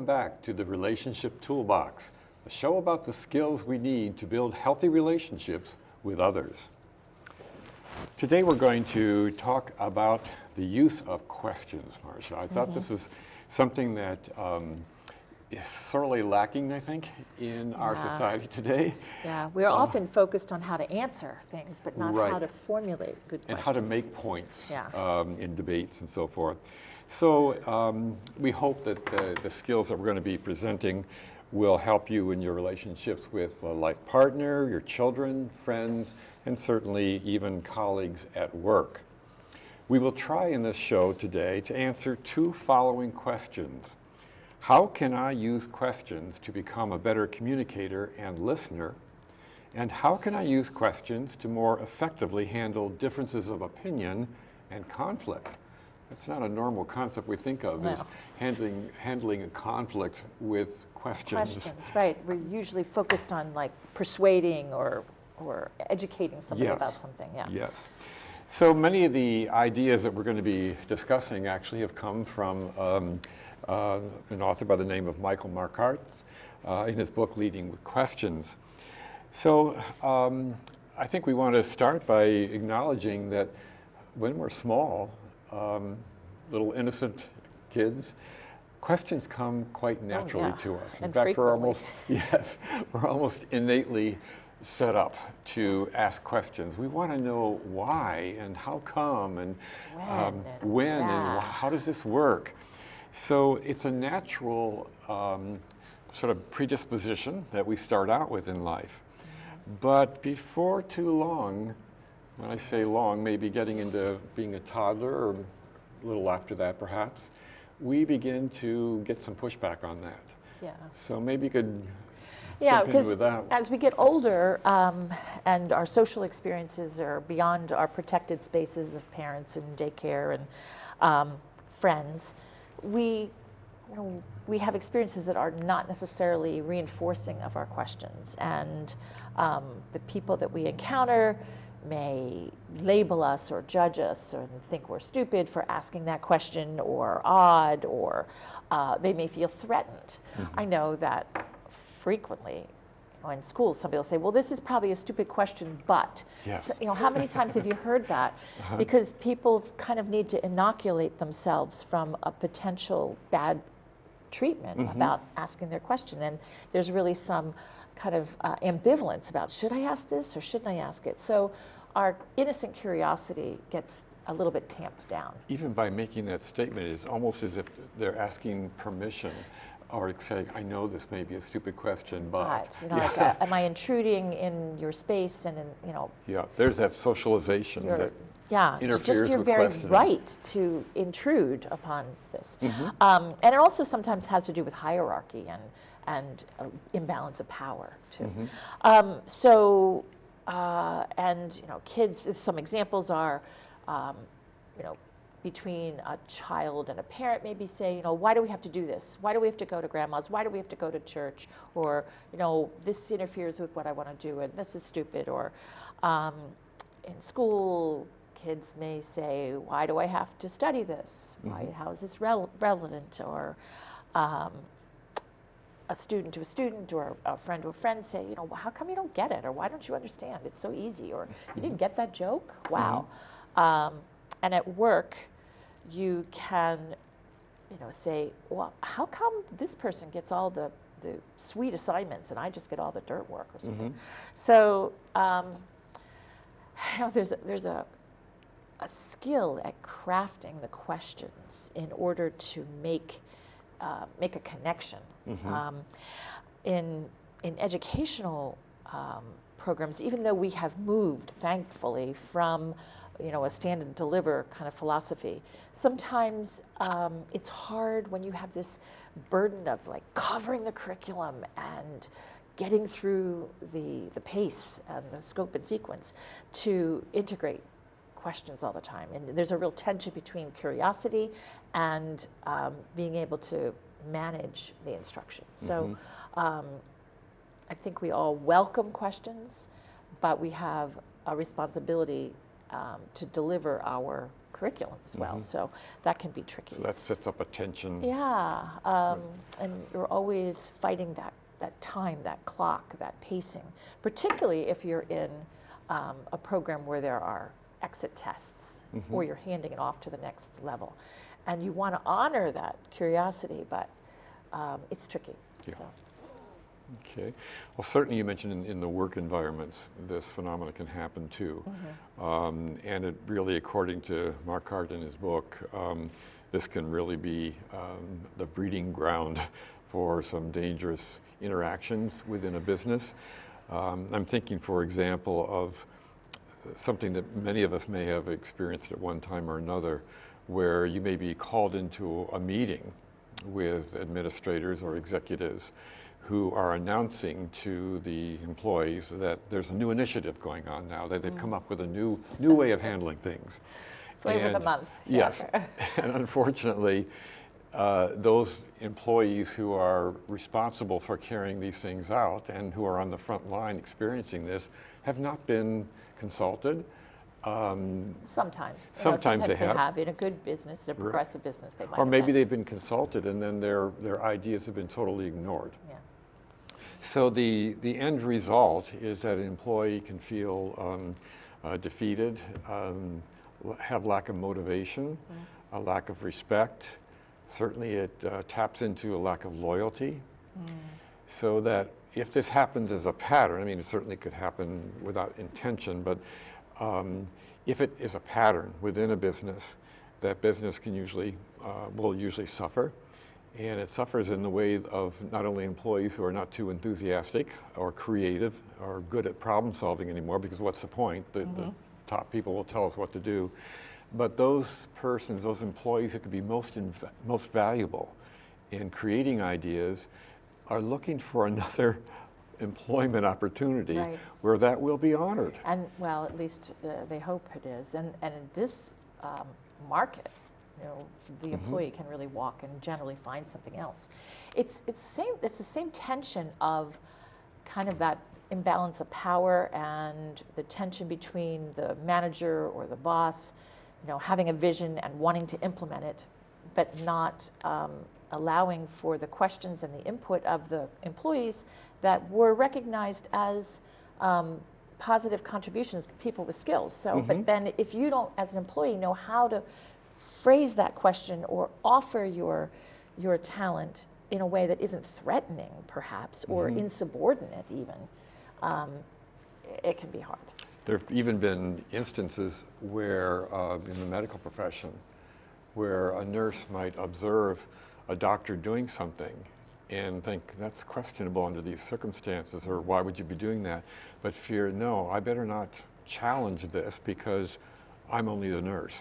Welcome back to the Relationship Toolbox, a show about the skills we need to build healthy relationships with others. Today we're going to talk about the use of questions, Marsha. I thought this is something that is sorely lacking, I think, in our society today. Yeah, we're often focused on how to answer things, but not how to formulate good questions. And how to make points in debates and so forth. So we hope that the skills that we're going to be presenting will help you in your relationships with a life partner, your children, friends, and certainly even colleagues at work. We will try in this show today to answer two following questions. How can I use questions to become a better communicator and listener? And how can I use questions to more effectively handle differences of opinion and conflict? That's not a normal concept we think of, is handling a conflict with questions. Right. We're usually focused on like persuading or educating somebody about something. Yes. So many of the ideas that we're going to be discussing actually have come from an author by the name of Michael Markarts in his book Leading with Questions. So I think we want to start by acknowledging that when we're small, little innocent kids, questions come quite naturally to us. In fact, we're almost innately set up to ask questions. We want to know why and how come and when and how does this work. So it's a natural sort of predisposition that we start out with in life. But before too long, when I say long, maybe getting into being a toddler or a little after that perhaps, we begin to get some pushback on that. Yeah. So maybe you could jump in with that. As we get older and our social experiences are beyond our protected spaces of parents and daycare and friends, we have experiences that are not necessarily reinforcing of our questions, and the people that we encounter may label us or judge us or think we're stupid for asking that question or odd, or they may feel threatened. I know that frequently in schools somebody will say, well, this is probably a stupid question, but so, how many times have you heard that? Because people kind of need to inoculate themselves from a potential bad treatment about asking their question, and there's really some kind of ambivalence about, should I ask this or shouldn't I ask it? So our innocent curiosity gets a little bit tamped down. Even by making that statement, it's almost as if they're asking permission or saying, I know this may be a stupid question, but. Like, am I intruding in your space and Yeah, there's that socialization that interferes just your with very questioning. right to intrude upon this. And it also sometimes has to do with hierarchy and imbalance of power too. Kids, some examples are, between a child and a parent maybe say, why do we have to do this? Why do we have to go to grandma's? Why do we have to go to church? Or, this interferes with what I want to do and this is stupid. Or in school, kids may say, why do I have to study this? How is this relevant? Or a student to a student or a friend to a friend say, how come you don't get it? Or why don't you understand? It's so easy. Or you didn't get that joke? Wow. And at work, you can, say, well, how come this person gets all the sweet assignments and I just get all the dirt work or something? So, there's a skill at crafting the questions in order to make a connection. In educational programs, even though we have moved, thankfully, from a stand and deliver kind of philosophy, sometimes it's hard when you have this burden of like covering the curriculum and getting through the pace and the scope and sequence to integrate questions all the time. And there's a real tension between curiosity and being able to manage the instruction. So I think we all welcome questions, but we have a responsibility to deliver our curriculum as well. So that can be tricky. So that sets up a tension. Yeah, and you're always fighting that time, that clock, that pacing, particularly if you're in a program where there are exit tests or you're handing it off to the next level. And you want to honor that curiosity, but it's tricky. Yeah. So. Okay. Well, certainly you mentioned in the work environments, this phenomena can happen too. And it really, according to Marquardt in his book, this can really be the breeding ground for some dangerous interactions within a business. I'm thinking, for example, of something that many of us may have experienced at one time or another, where you may be called into a meeting with administrators or executives who are announcing to the employees that there's a new initiative going on now, that they've come up with a new way of handling things. Flavor of the month. Yes, and unfortunately, those employees who are responsible for carrying these things out and who are on the front line experiencing this have not been consulted. Sometimes. Sometimes they have. In a good business, a progressive business, they might. Or have maybe been. they've been consulted and then their ideas have been totally ignored. Yeah. So the end result is that an employee can feel defeated, have lack of motivation, a lack of respect. Certainly it taps into a lack of loyalty. So that if this happens as a pattern, I mean, it certainly could happen without intention, but if it is a pattern within a business, that business can will usually suffer. And it suffers in the way of not only employees who are not too enthusiastic or creative or good at problem solving anymore, because what's the point? The top people will tell us what to do. But those persons, those employees who could be most valuable in creating ideas are looking for another employment opportunity where that will be honored. And well, at least they hope it is. And in this market, the employee can really walk and generally find something else. It's the same tension of kind of that imbalance of power and the tension between the manager or the boss, having a vision and wanting to implement it, but not allowing for the questions and the input of the employees that were recognized as positive contributions, people with skills. So, but then if you don't, as an employee, know how to phrase that question or offer your talent in a way that isn't threatening, perhaps, or insubordinate even, it can be hard. There have even been instances where, in the medical profession, where a nurse might observe a doctor doing something and think that's questionable under these circumstances, or why would you be doing that? But fear, no, I better not challenge this because I'm only the nurse.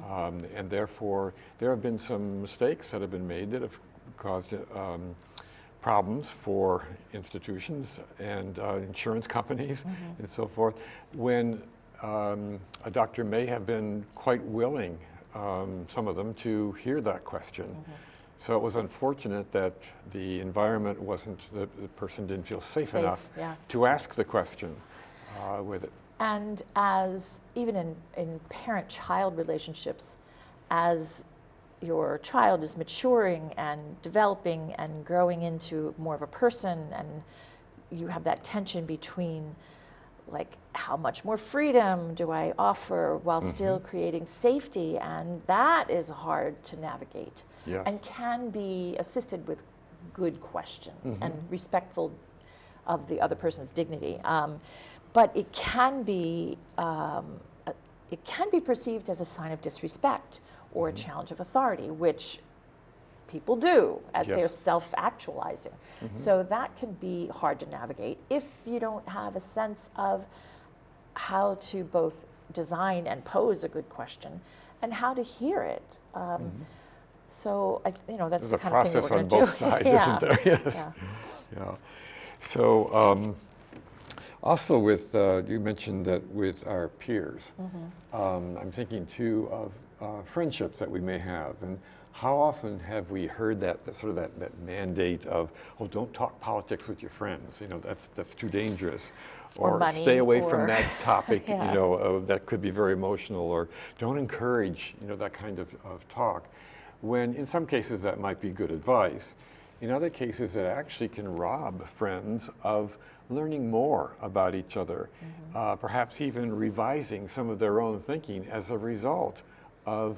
And therefore, there have been some mistakes that have been made that have caused problems for institutions and insurance companies and so forth, when a doctor may have been quite willing, some of them, to hear that question. So it was unfortunate that the environment wasn't, the person didn't feel safe enough to ask the question with it. And as even in parent-child relationships, as your child is maturing and developing and growing into more of a person, and you have that tension between, like, how much more freedom do I offer while still creating safety, and that is hard to navigate and can be assisted with good questions and respectful of the other person's dignity. But it can be perceived as a sign of disrespect or a challenge of authority, which people do as they're self-actualizing. So that can be hard to navigate if you don't have a sense of how to both design and pose a good question and how to hear it. So that's the kind of thing that we're going to do. There's a process on both sides, isn't there? Yes. Yeah. So also with, you mentioned that with our peers, I'm thinking too of friendships that we may have. And How often have we heard that sort of that mandate of, oh, don't talk politics with your friends, that's too dangerous, Or money, stay away or from that topic, Yeah. that could be very emotional, or don't encourage, that kind of talk, when in some cases that might be good advice. In other cases, it actually can rob friends of learning more about each other, perhaps even revising some of their own thinking as a result of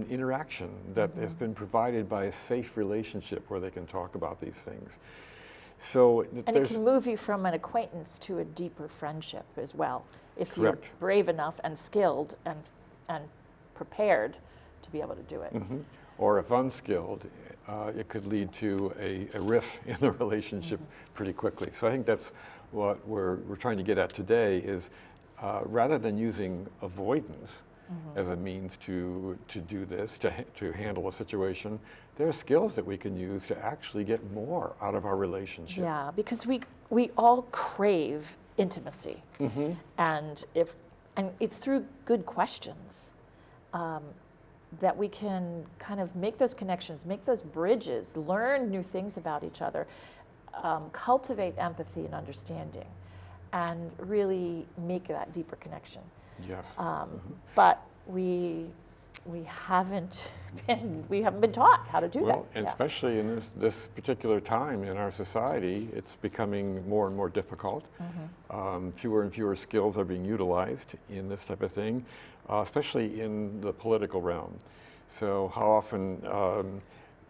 interaction that has been provided by a safe relationship where they can talk about these things. So And it can move you from an acquaintance to a deeper friendship as well, if Correct. you're brave enough and skilled and prepared to be able to do it. Or if unskilled, it could lead to a riff in the relationship pretty quickly. So I think that's what we're trying to get at today is rather than using avoidance as a means to do this, to handle a situation, there are skills that we can use to actually get more out of our relationship. Yeah, because we all crave intimacy, and it's through good questions that we can kind of make those connections, make those bridges, learn new things about each other, cultivate empathy and understanding, and really make that deeper connection. Yes. But we haven't been taught how to do that. Well, and especially in this particular time in our society, it's becoming more and more difficult. Fewer and fewer skills are being utilized in this type of thing, especially in the political realm. So how often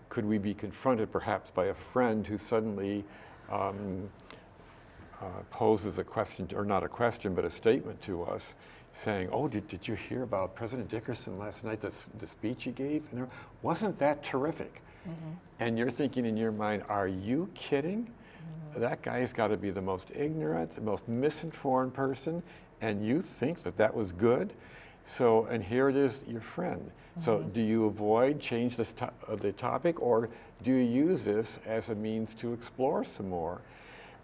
could we be confronted perhaps by a friend who suddenly poses a question, or not a question, but a statement to us, saying, oh, did you hear about President Dickerson last night, the speech he gave? And wasn't that terrific? And you're thinking in your mind, are you kidding? That guy's got to be the most ignorant, the most misinformed person, and you think that was good? So, and here it is, your friend. So do you avoid, change the topic, or do you use this as a means to explore some more?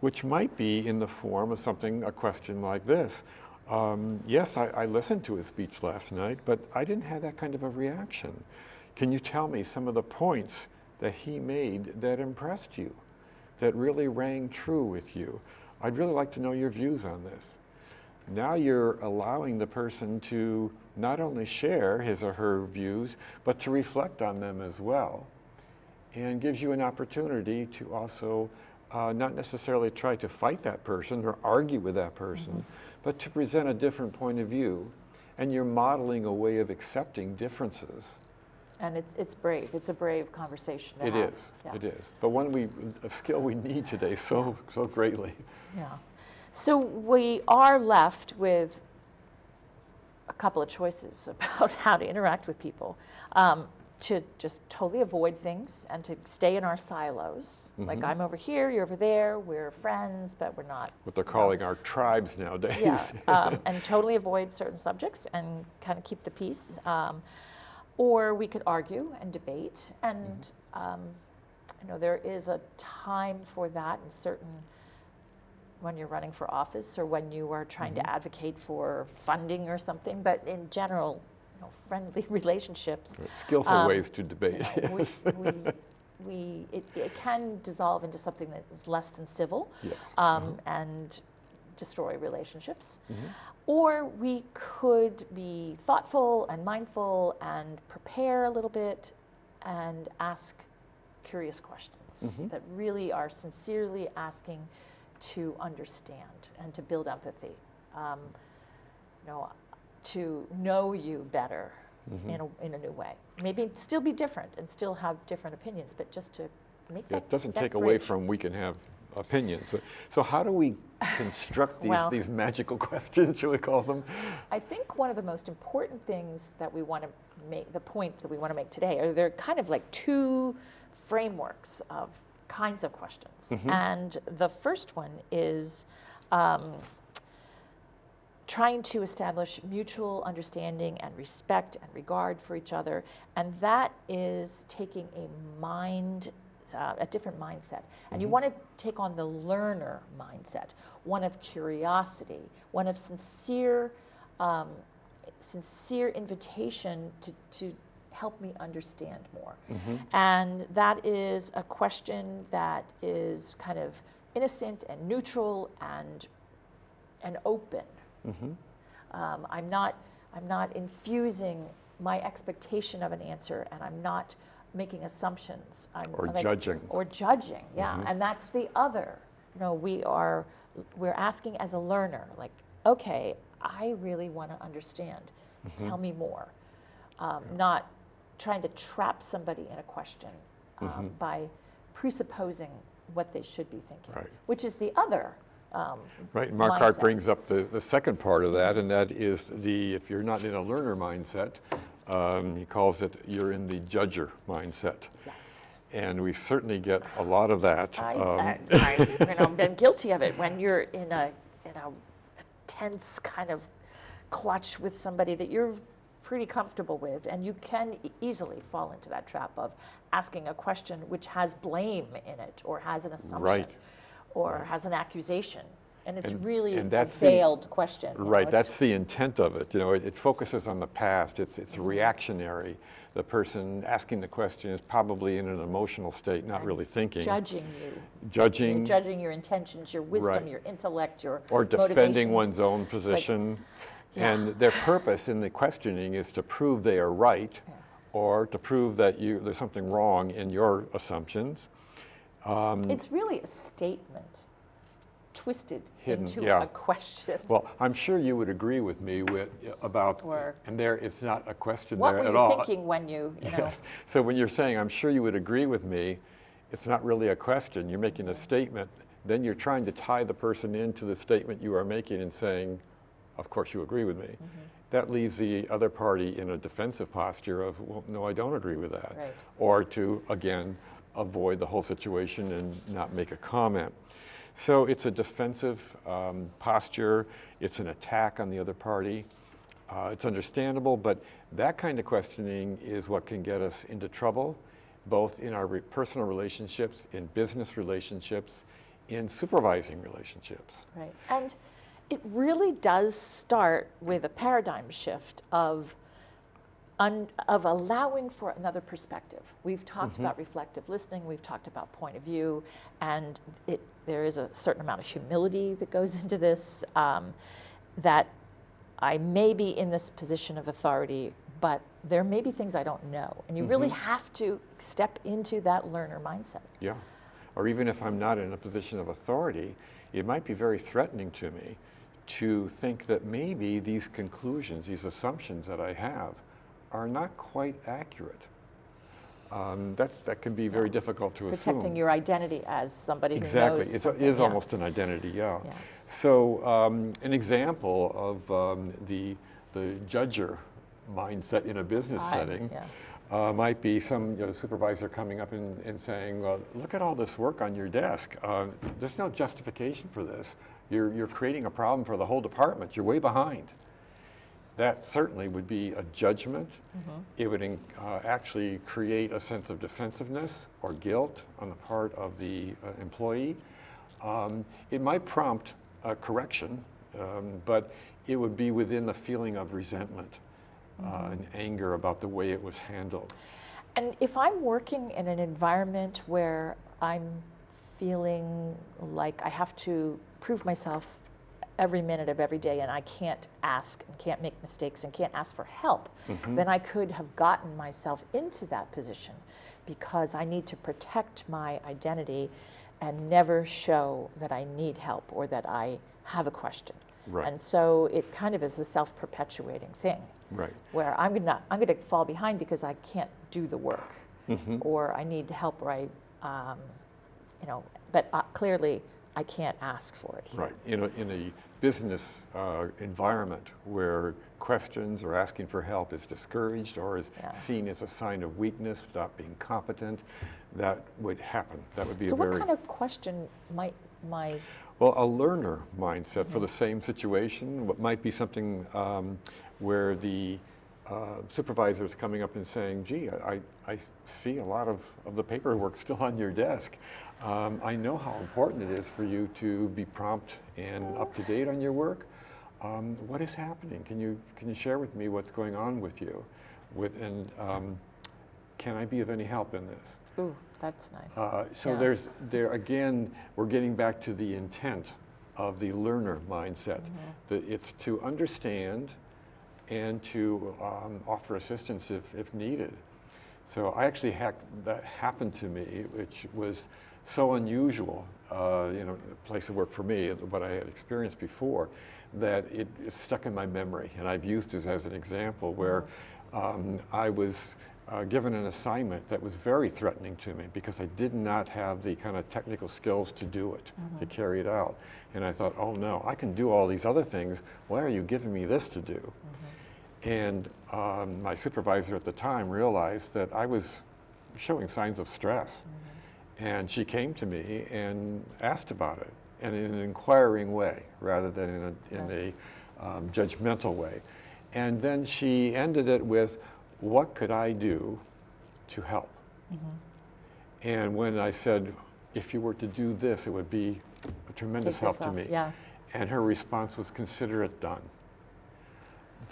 Which might be in the form of a question like this. Yes, I listened to his speech last night, but I didn't have that kind of a reaction. Can you tell me some of the points that he made that impressed you, that really rang true with you? I'd really like to know your views on this. Now you're allowing the person to not only share his or her views, but to reflect on them as well, and gives you an opportunity to also not necessarily try to fight that person or argue with that person, but to present a different point of view, and you're modeling a way of accepting differences. And it's brave. It's a brave conversation to It have. is. Yeah. It is. But a skill we need today so greatly. Yeah. So we are left with a couple of choices about how to interact with people. To just totally avoid things and to stay in our silos. Like, I'm over here, you're over there, we're friends, but we're not. What they're calling our tribes nowadays. Yeah, and totally avoid certain subjects and kind of keep the peace. Or we could argue and debate, and there is a time for that in certain, when you're running for office or when you are trying to advocate for funding or something, but in general, friendly relationships. Skillful ways to debate. It can dissolve into something that is less than civil, Yes. and destroy relationships. Or we could be thoughtful and mindful and prepare a little bit and ask curious questions that really are sincerely asking to understand and to build empathy. To know you better in a new way. Maybe still be different and still have different opinions, but just to make that. It doesn't that take away bridge. from we can have opinions. So how do we construct Well, these magical questions, shall we call them? I think one of the most important things that we want to make, the point that we want to make today, are there kind of like two frameworks of kinds of questions. And the first one is trying to establish mutual understanding and respect and regard for each other, and that is taking a different mindset. And you want to take on the learner mindset, one of curiosity, one of sincere invitation to help me understand more. And that is a question that is kind of innocent and neutral and open. I'm not infusing my expectation of an answer, and I'm not making assumptions. Judging. Or judging, yeah. And that's the other. We're asking as a learner, like, okay, I really want to understand. Tell me more. Not trying to trap somebody in a question by presupposing what they should be thinking, which is the other. Right, Marquardt brings up the second part of that, and that is if you're not in a learner mindset, he calls it, you're in the judger mindset. Yes. And we certainly get a lot of that. I've been guilty of it. When you're in a tense kind of clutch with somebody that you're pretty comfortable with, and you can easily fall into that trap of asking a question which has blame in it, or has an assumption, or has an accusation. And it's really a veiled question. Right, that's the intent of it. It focuses on the past. It's reactionary. The person asking the question is probably in an emotional state, not really thinking. Judging you. Judging. Judging your intentions, your wisdom, your intellect, your or defending motivations. One's own position. And their purpose in the questioning is to prove they are right, or to prove that there's something wrong in your assumptions. It's really a statement twisted hidden, into a question. Well, I'm sure you would agree with me about, and there it's not a question what there were at you all. thinking when you know? Yes. So when you're saying, I'm sure you would agree with me, it's not really a question. You're making a statement. Then you're trying to tie the person into the statement you are making and saying, of course you agree with me. That leaves the other party in a defensive posture of, well, no, I don't agree with that. Right. Or to, again, avoid the whole situation and not make a comment. So it's a defensive posture. It's an attack on the other party. It's understandable, but that kind of questioning is what can get us into trouble, both in our personal relationships, in business relationships, in supervising relationships. Right. And it really does start with a paradigm shift of allowing for another perspective. We've talked about reflective listening, we've talked about point of view, and there is a certain amount of humility that goes into this, that I may be in this position of authority, but there may be things I don't know. And you really have to step into that learner mindset. Yeah. Or even if I'm not in a position of authority, it might be very threatening to me to think that maybe these conclusions, these assumptions that I have, are not quite accurate. That can be very difficult to assume. Protecting your identity as somebody who knows Exactly. something. It is almost an identity, So an example of the judger mindset in a business setting might be some supervisor coming up and saying, well, look at all this work on your desk. There's no justification for this. You're creating a problem for the whole department. You're way behind. That certainly would be a judgment. It would actually create a sense of defensiveness or guilt on the part of the employee. It might prompt a correction, but it would be within the feeling of resentment and anger about the way it was handled. And if I'm working in an environment where I'm feeling like I have to prove myself every minute of every day, and I can't ask and can't make mistakes and can't ask for help, then I could have gotten myself into that position because I need to protect my identity and never show that I need help or that I have a question. Right. And so it kind of is a self-perpetuating thing. Right. Where I'm gonna fall behind because I can't do the work, or I need help, or but clearly I can't ask for it. Right. In a business environment where questions or asking for help is discouraged or is seen as a sign of weakness, not being competent, that would happen. That would be so what kind of question might Well, a learner mindset for the same situation. What might be something where the supervisor is coming up and saying, gee, I see a lot of the paperwork still on your desk. I know how important it is for you to be prompt and up to date on your work. What is happening? Can you share with me what's going on with you? can I be of any help in this? Ooh, that's nice. So Yeah. there again, we're getting back to the intent of the learner mindset. That it's to understand and to offer assistance if needed. So I actually that happened to me, which was so unusual, a place of work for me, what I had experienced before, that it stuck in my memory. And I've used it as an example where I was given an assignment that was very threatening to me because I did not have the kind of technical skills to do it, to carry it out. And I thought, oh no, I can do all these other things. Why are you giving me this to do? And my supervisor at the time realized that I was showing signs of stress. And she came to me and asked about it, and in an inquiring way rather than in a judgmental way. And then she ended it with, what could I do to help? And when I said, if you were to do this, it would be a tremendous help to me. Yeah. And her response was, consider it done.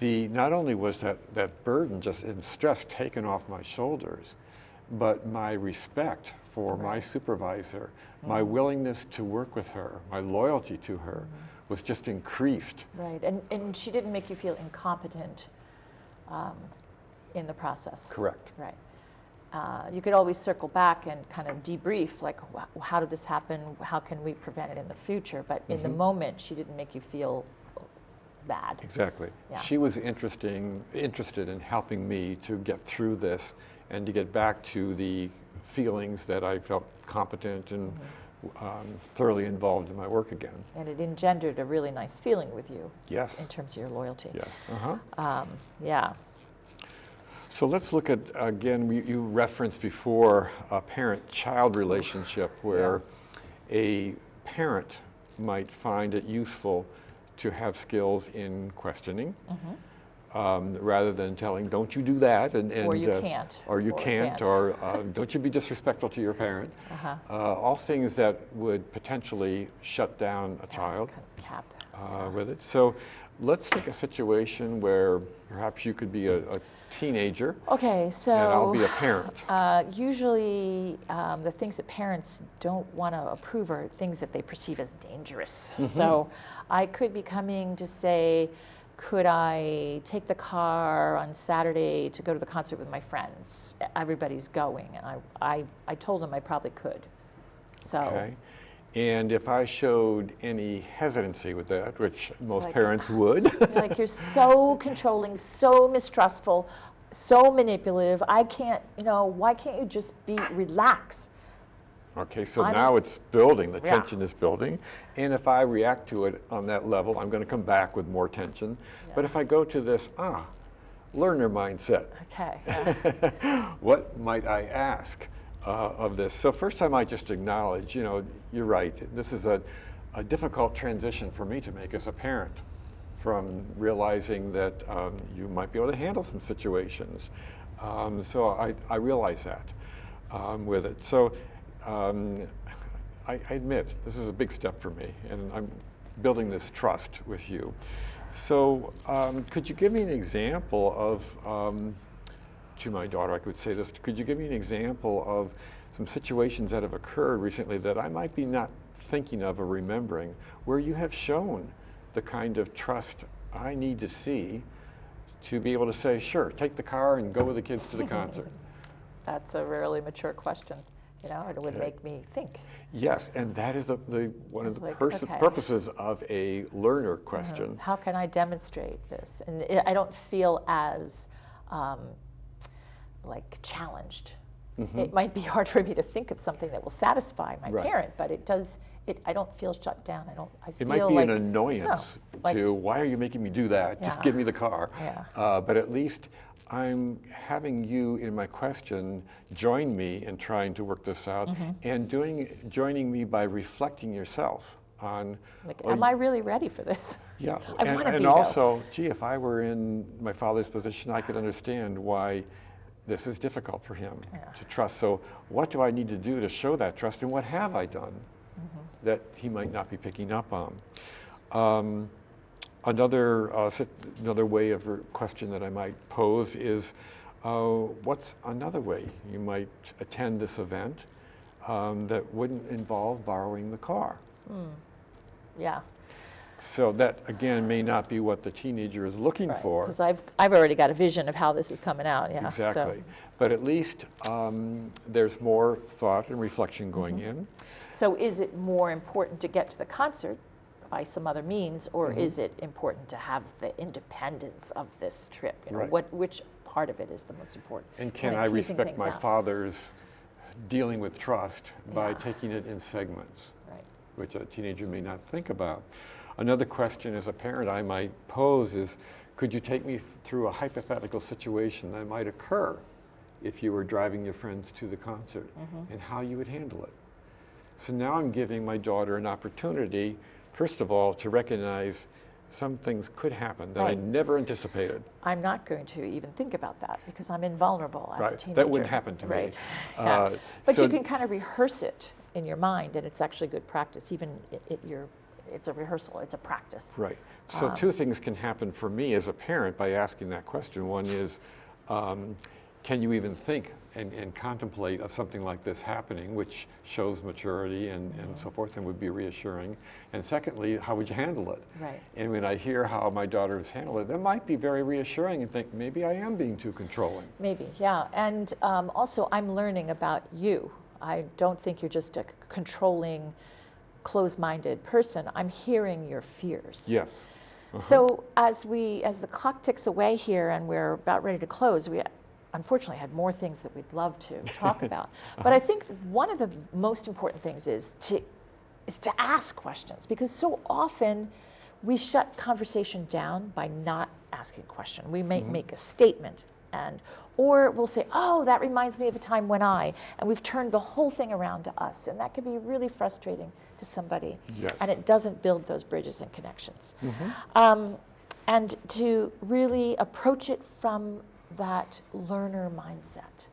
Not only was that burden and stress taken off my shoulders, but my respect for my supervisor, my willingness to work with her, my loyalty to her was just increased. Right, and she didn't make you feel incompetent in the process. Correct. Right. You could always circle back and kind of debrief, like, how did this happen? How can we prevent it in the future? But in the moment, she didn't make you feel bad. Exactly. Yeah. She was interested in helping me to get through this and to get back to the feelings that I felt competent and thoroughly involved in my work again. And it engendered a really nice feeling with you. Yes. In terms of your loyalty. Yes. Yeah. So let's look at, again, you referenced before a parent-child relationship where a parent might find it useful to have skills in questioning rather than telling, don't you do that, or you can't. Or you can't, or don't you be disrespectful to your parent. All things that would potentially shut down a child Cap. with it. So let's take a situation where perhaps you could be a teenager. Okay, so and I'll be a parent. Usually, the things that parents don't want to approve are things that they perceive as dangerous. So I could be coming to say, could I take the car on Saturday to go to the concert with my friends? Everybody's going, and I told them I probably could. So. Okay. And if I showed any hesitancy with that, which most Like, parents would. Like, you're so controlling, so mistrustful, so manipulative. I can't, why can't you just be relaxed? Okay, so now it's building, the tension is building. And if I react to it on that level, I'm going to come back with more tension. But if I go to this, learner mindset. Okay. What might I ask of this? So first I might just acknowledge, you're right. This is a difficult transition for me to make as a parent, from realizing that you might be able to handle some situations. So I realize that with it. So I admit this is a big step for me, and I'm building this trust with you. So could you give me an example of, to my daughter, I could say this, could you give me an example of some situations that have occurred recently that I might be not thinking of or remembering, where you have shown the kind of trust I need to see to be able to say, sure, take the car and go with the kids to the concert? That's a really mature question. It would make me think. Yes, and that is one of the Like, purposes of a learner question. How can I demonstrate this? And I don't feel as challenged. It might be hard for me to think of something that will satisfy my parent, but I don't feel shut down. I feel it might be like, an annoyance to, why are you making me do that? Just give me the car. But at least I'm having you in my question join me in trying to work this out, and joining me by reflecting yourself on, am I really ready for this? Yeah, I want to be, and also, gee, if I were in my father's position, I could understand why this is difficult for him to trust. So what do I need to do to show that trust, and what have I done that he might not be picking up on? Another way of question that I might pose is, what's another way you might attend this event that wouldn't involve borrowing the car? Yeah. So that, again, may not be what the teenager is looking for. Because I've already got a vision of how this is coming out. Yeah. Exactly. But at least there's more thought and reflection going in. So is it more important to get to the concert by some other means, or is it important to have the independence of this trip? You know, Right. which part of it is the most important? And can Kinda I teasing respect things my out. father's dealing with trust by Yeah. taking it in segments, Right. which a teenager may not think about. Another question as a parent I might pose is, could you take me through a hypothetical situation that might occur if you were driving your friends to the concert and how you would handle it? So now I'm giving my daughter an opportunity, first of all, to recognize some things could happen that I Right. never anticipated. I'm not going to even think about that because I'm invulnerable as a Right, teenager. that wouldn't happen to me. Right. Yeah. But so- you can kind of rehearse it in your mind, and it's actually good practice. Even it's a rehearsal, it's a practice. Right. So two things can happen for me as a parent by asking that question. One is, can you even think and contemplate of something like this happening, which shows maturity and so forth and would be reassuring. And secondly, how would you handle it? Right. And when I hear how my daughter has handled it, that might be very reassuring and think, maybe I am being too controlling. Maybe, yeah. And also, I'm learning about you. I don't think you're just a controlling, closed-minded person. I'm hearing your fears. Yes. So as the clock ticks away here and we're about ready to close, we unfortunately had more things that we'd love to talk about. But I think one of the most important things is to ask questions, because so often we shut conversation down by not asking a question. We may make a statement or we'll say, oh, that reminds me of a time when and we've turned the whole thing around to us, and that can be really frustrating to somebody. Yes. And it doesn't build those bridges and connections. And to really approach it from that learner mindset.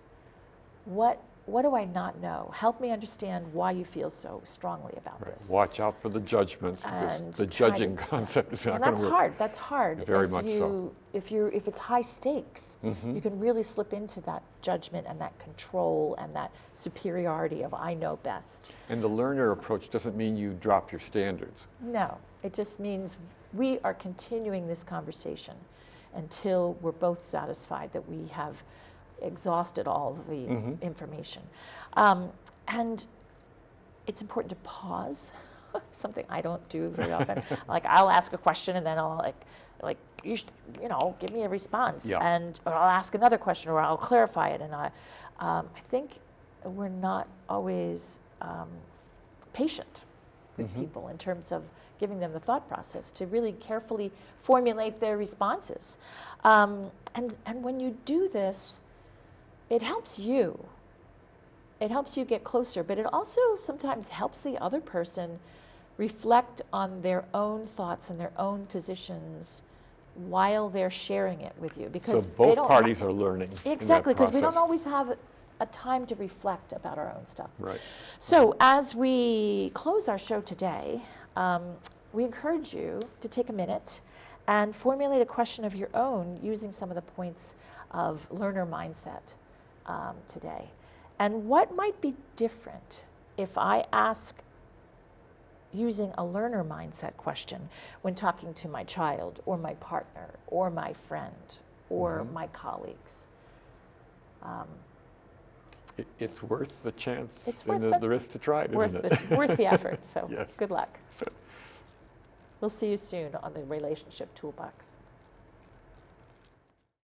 What do I not know? Help me understand why you feel so strongly about this. Watch out for the judgments, because And the try judging to- concept is not And going that's to work. hard. That's hard. Very much so. If it's high stakes, you can really slip into that judgment and that control and that superiority of I know best. And the learner approach doesn't mean you drop your standards. No, it just means we are continuing this conversation until we're both satisfied that we have exhausted all of the information. And it's important to pause, something I don't do very often. Like I'll ask a question and then I'll like you give me a response, Yeah. or I'll ask another question or I'll clarify it. And I think we're not always patient with people in terms of giving them the thought process to really carefully formulate their responses. And when you do this, it helps you. It helps you get closer, but it also sometimes helps the other person reflect on their own thoughts and their own positions while they're sharing it with you. Because So they both don't parties are learning. Exactly, because because we don't always have a time to reflect about our own stuff. Right. So as we close our show today, we encourage you to take a minute and formulate a question of your own using some of the points of learner mindset today. And what might be different if I ask using a learner mindset question when talking to my child or my partner or my friend or my colleagues? It's worth the chance It's and worth the risk to try it, worth isn't it? worth the effort. So Yes. good luck. We'll see you soon on the Relationship Toolbox.